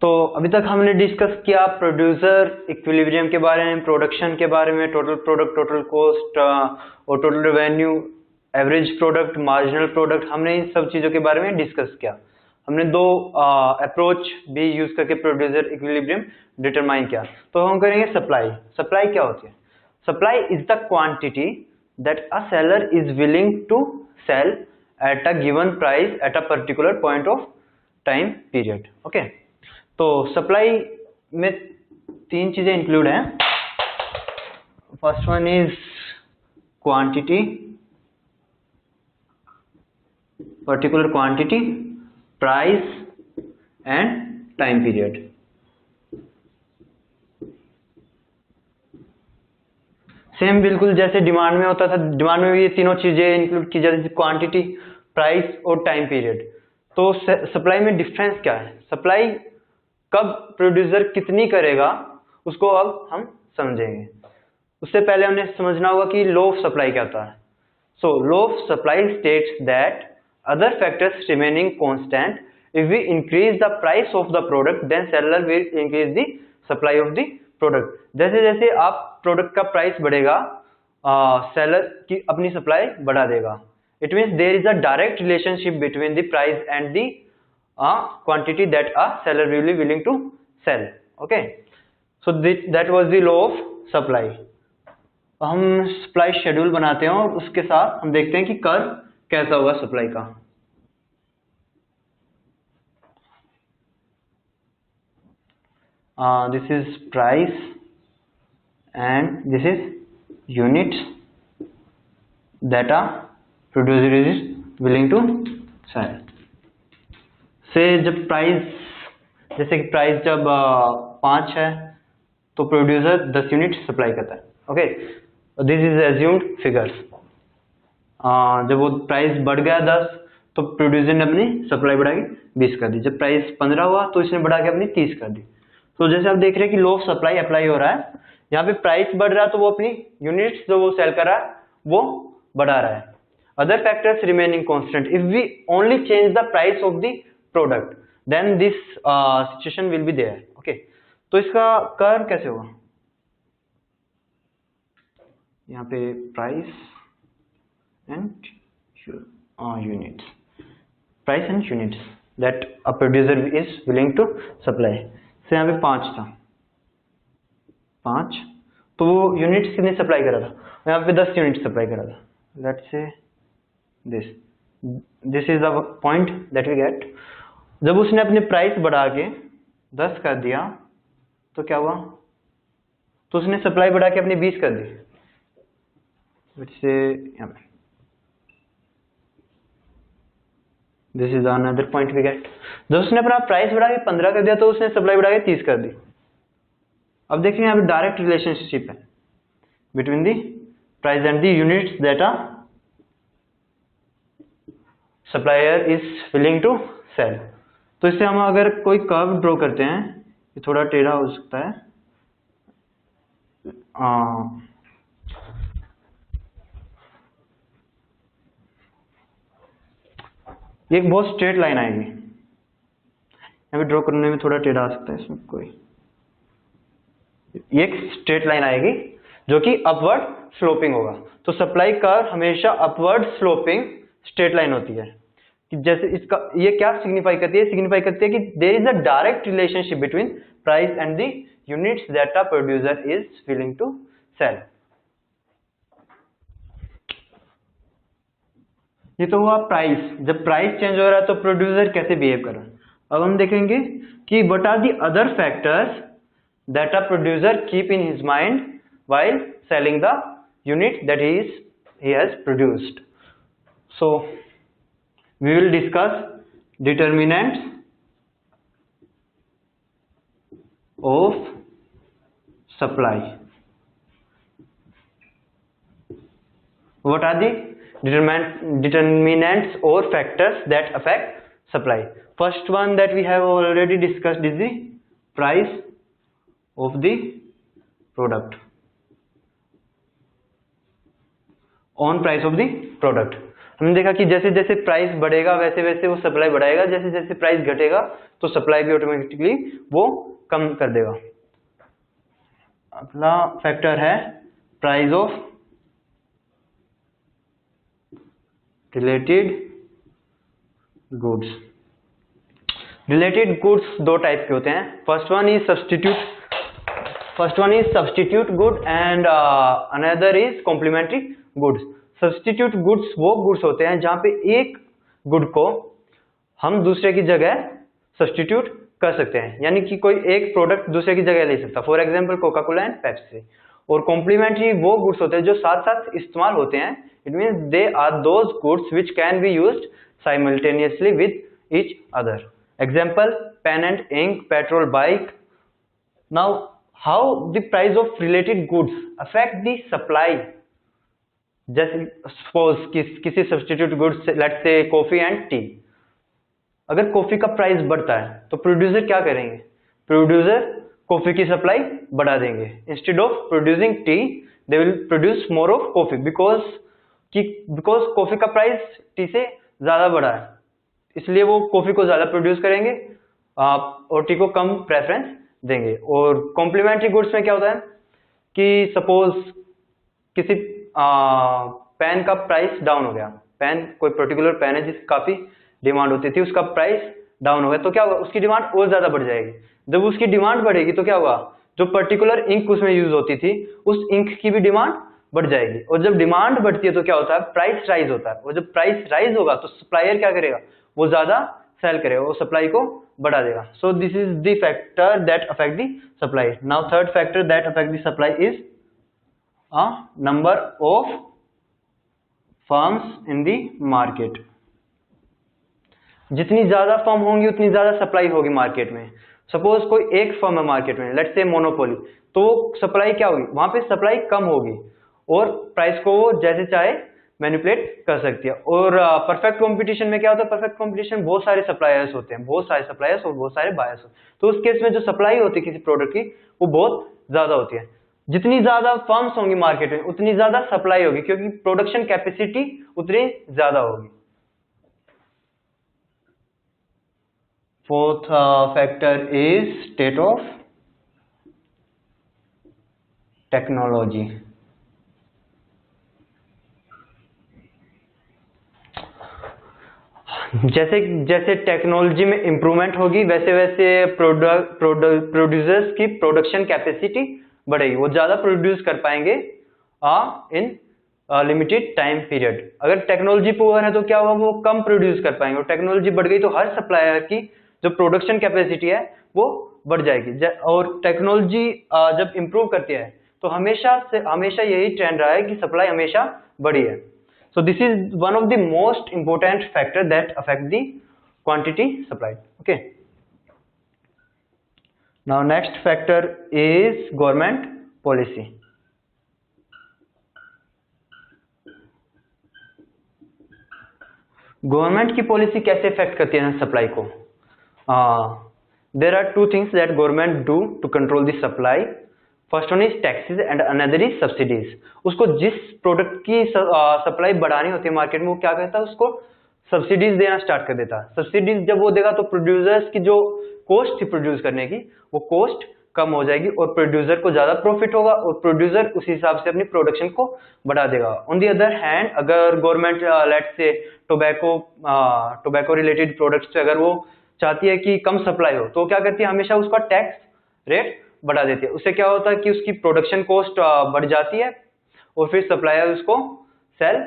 तो अभी तक हमने डिस्कस किया प्रोड्यूसर इक्विलिब्रियम के बारे में, प्रोडक्शन के बारे में, टोटल प्रोडक्ट, टोटल कॉस्ट और total revenue, average product, marginal product, हमने इन सब चीज़ों के बारे में डिस्कस किया। हमने दो अप्रोच भी यूज करके प्रोड्यूसर इक्विलिब्रियम डिटरमाइन किया। तो हम करेंगे सप्लाई। सप्लाई क्या होती है? Supply is the quantity that a seller is willing to sell at a given price at a particular point of time period. Okay, तो सप्लाई में तीन चीजें इंक्लूड हैं। First one is quantity, particular quantity, price and time period. Same बिल्कुल जैसे demand में होता था, डिमांड में भी ये तीनों चीजें इंक्लूड की जाती थी, क्वांटिटी, प्राइस और टाइम पीरियड। तो सप्लाई में डिफरेंस क्या है? सप्लाई कब प्रोड्यूसर कितनी करेगा उसको अब हम समझेंगे। उससे पहले हमने समझना होगा कि लॉ ऑफ सप्लाई क्या होता है। So law of supply states that other factors remaining constant, if we increase the price of the product then seller will increase the supply of the product. जैसे जैसे आप प्रोडक्ट का price बढ़ेगा, seller की अपनी सप्लाई बढ़ा देगा। It means there is a direct relationship between the price and the quantity that a seller will be willing to sell. Okay, so that was the law of supply. हम supply schedule बनाते हैं और उसके साथ हम देखते हैं कि कर्व कैसा होगा सप्लाई का। This is price and this is units that a producer is willing to sell. से जब प्राइस, जैसे कि प्राइस जब 5 है तो प्रोड्यूसर 10 यूनिट सप्लाई करता है। Okay, this is assumed figures. जब वो प्राइस बढ़ गया 10 तो प्रोड्यूसर ने अपनी सप्लाई बढ़ा के 20 कर दी। जब प्राइस 15 हुआ तो इसने बढ़ा के अपनी 30 कर दी। तो जैसे आप देख रहे हैं कि लॉ ऑफ सप्लाई अप्लाई हो रहा है। यहाँ पे प्राइस बढ़ रहा है तो वो अपनी यूनिट्स जो वो सेल कर रहा है वो बढ़ा रहा है। Other factors remaining constant, if we only change the price of the product then this situation will be there. Okay, तो इसका कर्व कैसे होगा? यहाँ पे price and units, price and units that a producer is willing to supply. से यहाँ पे 5 था, 5, तो वो यूनिट्स कितनी सप्लाई कर रहा था? यहाँ पे 10 यूनिट सप्लाई कर रहा था। Let's say this is the point that we get. जब उसने अपनी प्राइस बढ़ा के 10 कर दिया तो क्या हुआ? तो उसने सप्लाई बढ़ा के अपनी 20 कर दी। This is another point we get. जब उसने अपना प्राइस बढ़ा के 15 कर दिया तो उसने सप्लाई बढ़ा के 30 कर दी। अब देखिए यहाँ पे डायरेक्ट रिलेशनशिप है between the price and the units that a supplier is willing to sell. तो इससे हम अगर कोई कर्व ड्रॉ करते हैं, ये थोड़ा टेढ़ा हो सकता है, ये एक बहुत स्ट्रेट लाइन आएगी। यहाँ पे ड्रॉ करने में थोड़ा टेढ़ा आ सकता है, इसमें कोई, ये एक स्ट्रेट लाइन आएगी जो कि अपवर्ड स्लोपिंग होगा। तो सप्लाई कर्व हमेशा अपवर्ड स्लोपिंग स्ट्रेट लाइन होती है। कि जैसे इसका ये क्या सिग्निफाई करती है? सिग्निफाई करती है कि there is a direct relationship between price and the units that a producer is willing to sell. ये तो हुआ प्राइस। जब प्राइस चेंज हो रहा है तो प्रोड्यूसर कैसे बिहेव कर रहा है। अब हम देखेंगे कि what are the other factors that a producer keep in his mind while selling the unit that he has produced. So we will discuss determinants of supply. What are the determinants or factors that affect supply? First one that we have already discussed is the price of the product. On price of the product. हमने देखा कि जैसे जैसे price बढ़ेगा वैसे वैसे वो supply बढ़ाएगा, जैसे जैसे प्राइस घटेगा तो सप्लाई भी ऑटोमेटिकली वो कम कर देगा। अगला फैक्टर है price of related goods. Related goods दो टाइप के होते हैं। First one is substitute good and another is complementary goods. Substitute goods वो गुड्स होते हैं जहां पे एक गुड को हम दूसरे की जगह सब्स्टिट्यूट कर सकते हैं, यानी कि कोई एक प्रोडक्ट दूसरे की जगह ले सकता है, for example Coca Cola and Pepsi. और कॉम्प्लीमेंट्री वो गुड्स होते हैं जो साथ साथ इस्तेमाल होते हैं, it means they are those goods which can be used simultaneously with each other. Example pen and ink, petrol, bike. Now how the price of related goods affect the supply. जैसे suppose किसी substitute goods, let's say coffee and tea. अगर coffee का price बढ़ता है तो producer क्या करेंगे? Producer coffee की सप्लाई बढ़ा देंगे। Instead of producing T they will produce more of coffee because coffee का प्राइस टी से ज्यादा बढ़ा है, इसलिए वो कॉफी को ज्यादा प्रोड्यूस करेंगे और टी को कम प्रेफरेंस देंगे। और कॉम्प्लीमेंट्री गुड्स में क्या होता है कि सपोज किसी पेन का प्राइस डाउन हो गया, पेन कोई पर्टिकुलर पेन है जिसकी काफी डिमांड होती थी, उसका प्राइस डाउन हो गया तो क्या होगा? उसकी डिमांड और ज्यादा बढ़ जाएगी। जब उसकी डिमांड बढ़ेगी तो क्या होगा? जो पर्टिकुलर इंक उसमें यूज होती थी उस इंक की भी डिमांड बढ़ जाएगी। और जब डिमांड बढ़ती है तो क्या होता है? प्राइस राइज होता है। और जब प्राइस राइज होगा तो सप्लायर क्या करेगा? वो ज्यादा सेल करेगा, वो सप्लाई को बढ़ा देगा। So this is the factor that affect the supply. Now third factor that affect the supply is number of firms in the market. जितनी ज्यादा फर्म होंगी उतनी ज्यादा सप्लाई होगी मार्केट में। सपोज कोई एक फर्म है मार्केट में, लेट्स से मोनोपोली, तो सप्लाई क्या होगी? वहां पे सप्लाई कम होगी और प्राइस को वो जैसे चाहे मैनिपुलेट कर सकती है। और परफेक्ट कंपटीशन में क्या होता है? परफेक्ट कंपटीशन बहुत सारे सप्लायर्स होते हैं, बहुत सारे सप्लायर्स और बहुत सारे बायर्स होते हैं। तो उस केस में जो सप्लाई होती है किसी प्रोडक्ट की वो बहुत ज्यादा होती है। जितनी ज्यादा फर्म्स होंगी मार्केट में उतनी ज्यादा सप्लाई होगी, क्योंकि प्रोडक्शन कैपेसिटी उतनी ज्यादा होगी। Fourth factor is state of technology. जैसे जैसे टेक्नोलॉजी में इंप्रूवमेंट होगी वैसे वैसे प्रोड्यूसर्स की प्रोडक्शन कैपेसिटी बढ़ेगी, वो ज्यादा प्रोड्यूस कर पाएंगे इन लिमिटेड टाइम पीरियड। अगर टेक्नोलॉजी पुअर है तो क्या होगा? वो कम प्रोड्यूस कर पाएंगे। और टेक्नोलॉजी बढ़ गई तो हर सप्लायर की जो प्रोडक्शन कैपेसिटी है वो बढ़ जाएगी। और टेक्नोलॉजी जब इंप्रूव करती है तो हमेशा यही ट्रेंड रहा है कि सप्लाई हमेशा बढ़ी है। So this is one of the most important factor that affect the quantity supply. Okay, now next factor is government policy. Government की पॉलिसी कैसे इफेक्ट करती है सप्लाई को? There are two things that government do to control the supply. First one is taxes and another is subsidies. उसको जिस product की supply बढ़ानी होती है मार्केट में वो क्या करता है? उसको सब्सिडीज देना स्टार्ट कर देता है। सब्सिडीज जब वो देगा तो प्रोड्यूसर्स की जो कॉस्ट थी प्रोड्यूस करने की वो कॉस्ट कम हो जाएगी और प्रोड्यूसर को ज्यादा प्रॉफिट होगा और प्रोड्यूसर उस हिसाब से अपनी प्रोडक्शन को बढ़ा देगा। ऑन दी अदर हैंड अगर government let's say tobacco related products पे अगर वो चाहती है कि कम सप्लाई हो तो क्या करती है? हमेशा उसका टैक्स रेट बढ़ा देती है। उससे क्या होता है कि उसकी प्रोडक्शन कॉस्ट बढ़ जाती है और फिर सप्लायर उसको सेल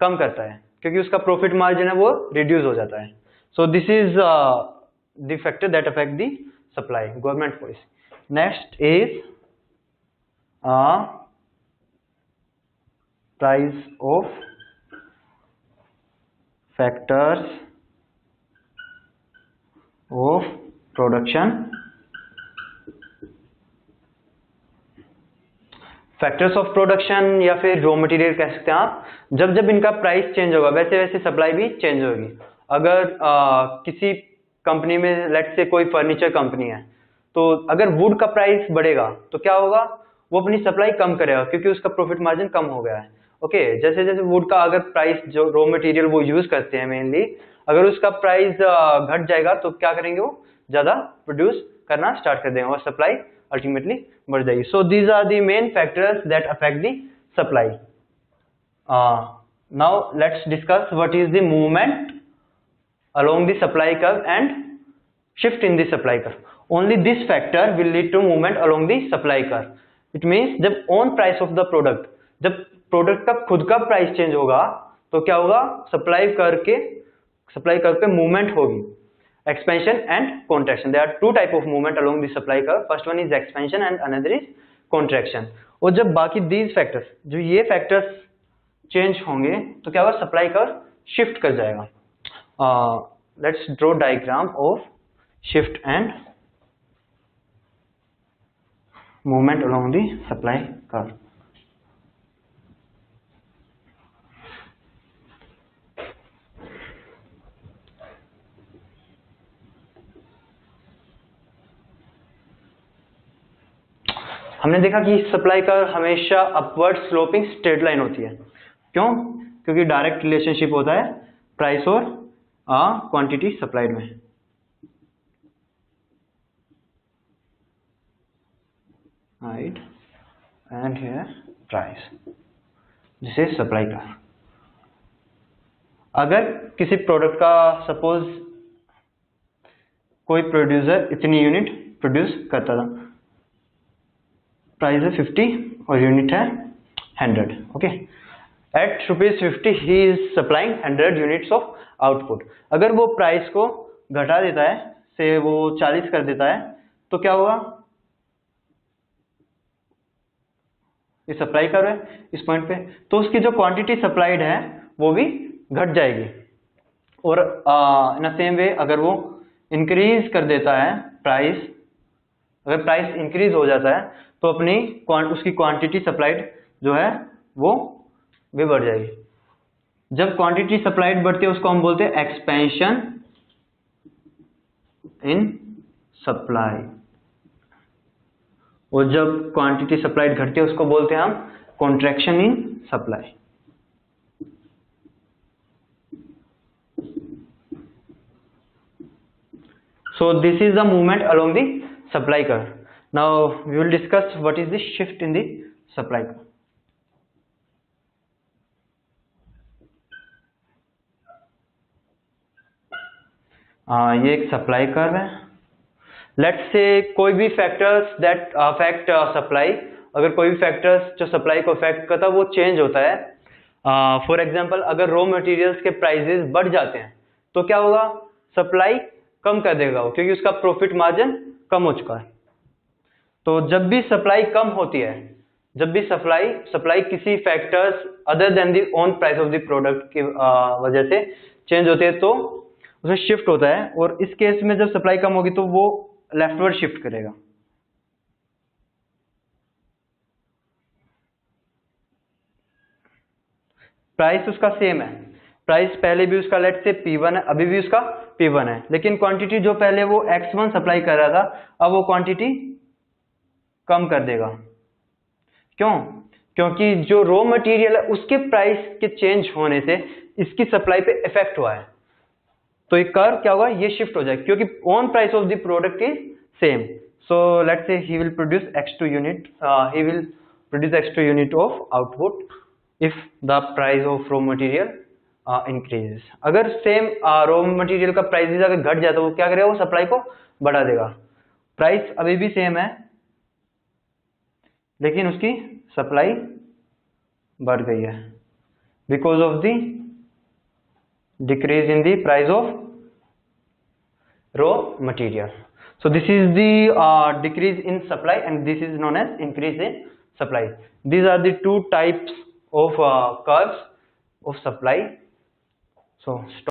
कम करता है क्योंकि उसका प्रॉफिट मार्जिन है वो रिड्यूस हो जाता है। So this is the factor that affect the supply, government policy. Next is price of factors of production. Factors of production या फिर रॉ मटेरियल कह सकते हैं आप। जब जब इनका प्राइस चेंज होगा वैसे वैसे सप्लाई भी चेंज होगी। अगर किसी कंपनी में लेट्स से कोई फर्नीचर कंपनी है तो अगर वुड का प्राइस बढ़ेगा तो क्या होगा? वो अपनी सप्लाई कम करेगा क्योंकि उसका प्रॉफिट मार्जिन कम हो गया है। ओके जैसे जैसे वुड का अगर प्राइस जो रॉ मटेरियल वो यूज करते हैं मेनली, अगर उसका प्राइस घट जाएगा तो क्या करेंगे वो ज्यादा प्रोड्यूस करना स्टार्ट कर देंगे और सप्लाई अल्टीमेटली बढ़ जाएगी. So these are the main factors that affect the supply. Now let's discuss what is the movement along the supply curve and shift in the supply curve. Only this factor will lead to movement along the supply curve. It means जब on price of the product, जब product का खुद का price change होगा तो क्या होगा, supply curve पे मूवमेंट होगी. Expansion and contraction. There are two type of movement along the supply curve. First one is expansion and another is contraction. और जब बाकी दीज फैक्टर्स, जो ये फैक्टर्स चेंज होंगे तो क्या होगा, सप्लाई कर्व शिफ्ट कर जाएगा. Let's draw diagram of shift and movement along the supply curve. हमने देखा कि सप्लाई कर्व हमेशा अपवर्ड स्लोपिंग स्ट्रेट लाइन होती है. क्यों? क्योंकि डायरेक्ट रिलेशनशिप होता है प्राइस और क्वांटिटी सप्लाइड में. Right, and here price, this is supply का. अगर किसी प्रोडक्ट का सपोज कोई प्रोड्यूसर इतनी यूनिट प्रोड्यूस करता था, प्राइस है 50 और यूनिट है 100. Okay, at ₹50 he is supplying 100 units of output. अगर वो प्राइस को घटा देता है, से वो 40 कर देता है, तो क्या होगा, ये सप्लाई कर रहा है इस पॉइंट पे, तो उसकी जो क्वांटिटी सप्लाइड है वो भी घट जाएगी. और इन सेम वे अगर वो इंक्रीज कर देता है प्राइस, अगर प्राइस इंक्रीज हो जाता है तो अपनी उसकी क्वांटिटी सप्लाइड जो है वो भी बढ़ जाएगी. जब क्वांटिटी सप्लाइड बढ़ती है उसको हम बोलते हैं एक्सपेंशन इन सप्लाई, और जब क्वांटिटी सप्लाइड घटती है उसको बोलते हैं हम contraction in supply. So this is the movement along the supply curve. Now we will discuss what is the shift in the supply curve. ये एक सप्लाई कर्व है. लेट्स से कोई भी फैक्टर्स दैट अफेक्ट सप्लाई, अगर कोई भी factors जो supply को अफेक्ट करता है वो चेंज होता है. फॉर एग्जांपल अगर रॉ मटेरियल्स के प्राइसेस बढ़ जाते हैं तो क्या होगा, सप्लाई कम कर देगा वो, क्योंकि उसका प्रॉफिट मार्जिन कम हो चुका है. तो जब भी सप्लाई कम होती है, जब भी सप्लाई किसी factors other than the own price of the product की वजह से चेंज होती है तो उसमें शिफ्ट होता है. और इस केस में जब सप्लाई कम होगी तो वो लेफ्टवर्ड शिफ्ट करेगा. प्राइस उसका सेम है, प्राइस पहले भी उसका लेट से P1 है, अभी भी उसका P1 है, लेकिन क्वांटिटी जो पहले वो X1 सप्लाई कर रहा था अब वो क्वांटिटी कम कर देगा. क्यों? क्योंकि जो रॉ मटेरियल है उसके प्राइस के चेंज होने से इसकी सप्लाई पे इफेक्ट हुआ है. तो ये कर्व क्या होगा, ये शिफ्ट हो जाएगा क्योंकि on price of the product is same. So let's say he will produce X2 unit, he will produce X2 unit of output if the price of raw material increases. अगर same raw material का price अगर घट जाए तो वो क्या करेगा, वो सप्लाई को बढ़ा देगा. प्राइस अभी भी सेम है लेकिन उसकी सप्लाई बढ़ गई है because of the decrease in the price of raw material. So this is the decrease in supply and this is known as increase in supply. These are the two types of curves of supply. So